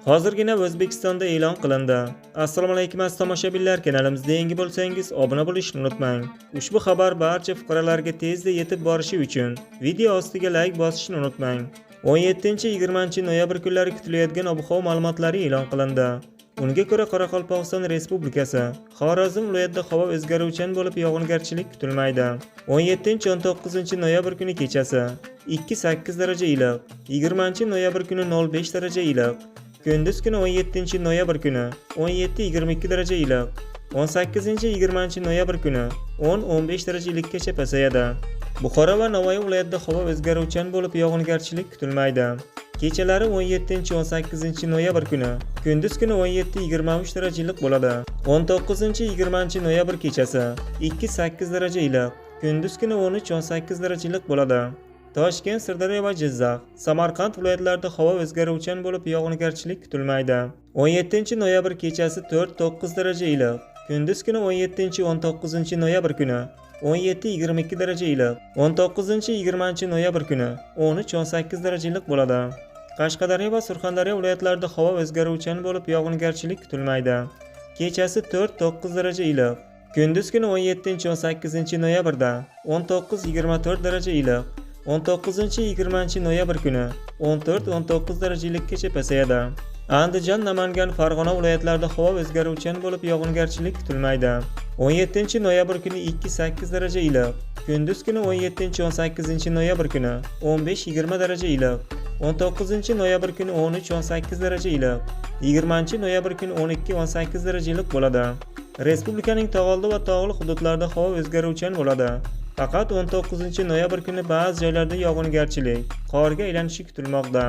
Hozirgina O'zbekistonda e'lon qilindi. Assalomu alaykum aziz tomoshabinlar, kanalimizga yangi bo'lsangiz obuna bo'lishni unutmang. Ushbu xabar barcha fuqarolarga tezda yetib borishi uchun video ostiga like bosishni unutmang. 17-20 noyabr kunlari kutilayotgan ob-havo ma'lumotlari e'lon qilindi. Unga ko'ra Qoraqalpog'iston Respublikasi, Xorazm viloyatida havo o'zgaruvchan bo'lib yog'ingarchilik kutilmaydi. 17-19 noyabr kuni kechasi 2-8 daraja iliq, 20 noyabr kuni 0-5 daraja iliq. Kunduz kuni 17 noyabr kuni 17-22 daraja iliq, 18-20 noyabr kuni 10-15 daraja iliqgacha pasayadi. Buxoro va Navoiy viloyatida havo o'zgaruvchan bo'lib yog'ingarchilik kutilmaydi. Kechalari 17-18 noyabr kuni, kunduz kuni 17-23 daraja iliq bo'ladi. 19-20 noyabr kechasi 2-8 daraja iliq, kunduz kuni 13-18 daraja iliq bo'ladi. Toshkent, Sirdaryo va Jizzax, Samarqand viloyatlarida havo o'zgaruvchan bo'lib yog'ingarchilik kutilmaydi. 17 noyabr kechasi 4-9 daraja iliq, kunduz kuni 17-19 noyabr kuni 17-22 daraja iliq, 19-20 noyabr kuni 13-18 daraja iliq bo'ladi. Qashqadaryo va Surxondaryo viloyatlarida havo o'zgaruvchan bo'lib yog'ingarchilik kutilmaydi. Kechasi 4-9 daraja iliq, kunduz kuni 17-18 noyabrda 19-24 daraja iliq, 19-20 noyabr kuni 14-19 daraja iliqgacha pasayadi. Andijon, Namangan, Farg'ona viloyatlarida havo o'zgaruvchan bo'lib yog'ingarchilik kutilmaydi. 17 noyabr kuni 2-8 daraja iliq, kunduz kuni 17-18 noyabr kuni 15-20 daraja iliq, 19 noyabr kuni 13-18 daraja iliq, 20 noyabr kuni 12-18 daraja iliq bo'ladi. Respublikaning tog'oldi va tog'li hududlarida havo o'zgaruvchan bo'ladi. Faqat 19 noyabr kuni ba'zi joylarda yog'ingarchilik, qorga aylanishi kutilmoqda.